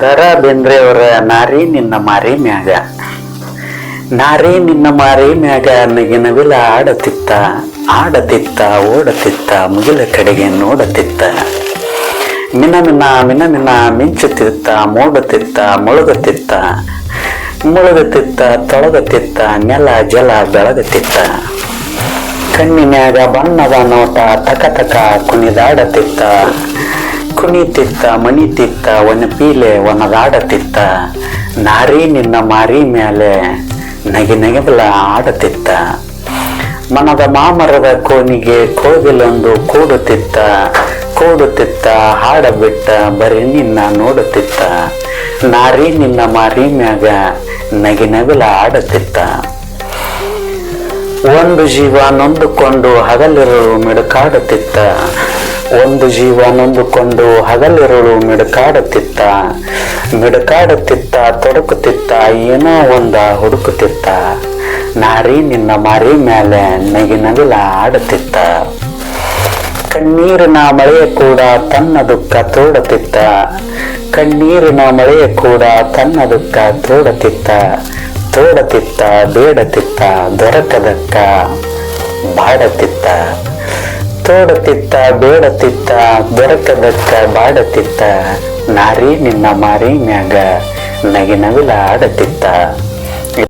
ದರಾ ಬೇಂದ್ರೆ ಅವರ ನಾರಿ ನಿನ್ನ ಮಾರಿ ಮ್ಯಾಗ. ನಾರಿ ನಿನ್ನ ಮಾರಿ ಮ್ಯಾಗ ನಗಿನವಿಲ ಆಡತಿತ್ತ, ಆಡತಿತ್ತ ಓಡತಿತ್ತ ಮುಗಿಲ ಕಡೆಗೆ ನೋಡತಿತ್ತ. ಮಿನ ಮಿನ ಮಿನ ಮಿನ ಮಿಂಚುತ್ತಿತ್ತ, ಮೋಡುತ್ತಿತ್ತ ಮುಳುಗುತ್ತಿತ್ತ, ಮುಳುಗುತ್ತಿತ್ತ ತೊಳಗುತ್ತಿತ್ತ, ನೆಲ ಜಲ ಬೆಳಗುತ್ತಿತ್ತ. ಕಣ್ಣಿನ್ಯಾಗ ಬಣ್ಣದ ನೋಟ ತಕ ತಕ ಕುಣಿದಾಡತಿತ್ತ, ಕುಣಿತಿತ್ತ ಮಣಿತಿತ್ತ ಒನಪೀಲೆ ಒನದಾಡತಿತ್ತ. ನಾರಿ ನಿನ್ನ ಮಾರಿ ಮೇಲೆ ನಗಿ ನಗಿಬಲ ಆಡತಿತ್ತ. ಮನದ ಮಾಮರದ ಕೋನಿಗೆ ಕೋಗಿಲೊಂದು ಕೂಡುತ್ತಿತ್ತ, ಕೂಡುತ್ತಿತ್ತ ಹಾಡ ಬಿಟ್ಟ ಬರೀ ನಿನ್ನ ನೋಡುತ್ತಿತ್ತ. ನಾರಿ ನಿನ್ನ ಮಾರಿ ಮ್ಯಾಗ ನಗಿ ನಗಿಲ ಆಡತಿತ್ತ. ಒಂದು ಜೀವ ನೊಂದುಕೊಂಡು ಹಗಲಿರುಳು ಮಿಡುಕಾಡುತ್ತಿತ್ತ, ಒಂದು ಜೀವ ನೊಂದುಕೊಂಡು ಹಗಲಿರುಳು ಮಿಡುಕಾಡುತ್ತಿತ್ತ, ಮಿಡುಕಾಡುತ್ತಿತ್ತ ತೊಡಕುತ್ತಿತ್ತ ಏನೋ ಒಂದ ಹುಡುಕುತ್ತಿತ್ತ. ನಾರಿ ನಿನ್ನ ಮಾರಿ ಮೇಲೆ ನಗಿ ನಗಿಲ ಆಡುತ್ತಿತ್ತ. ಕಣ್ಣೀರಿನ ಮಳೆಯ ಕೂಡ ತನ್ನ ದುಃಖ ತೋಡುತ್ತಿತ್ತ, ಕಣ್ಣೀರಿನ ಮಳೆಯ ಕೂಡ ತನ್ನ ದುಃಖ ತೋಡುತ್ತಿತ್ತ. ತೋಡತಿತ್ತ ಬೇಡತಿತ್ತ ದೊರಕದಕ್ಕ ಬಾಡತಿತ್ತ, ತೋಡತಿತ್ತ ಬೇಡತಿತ್ತ ದೊರಕದಕ್ಕ ಬಾಡತಿತ್ತ. ನಾರಿ ನಿನ್ನ ಮಾರಿ ಮ್ಯಾಗ ನಗಿ ನವಿಲ ಆಡತಿತ್ತ.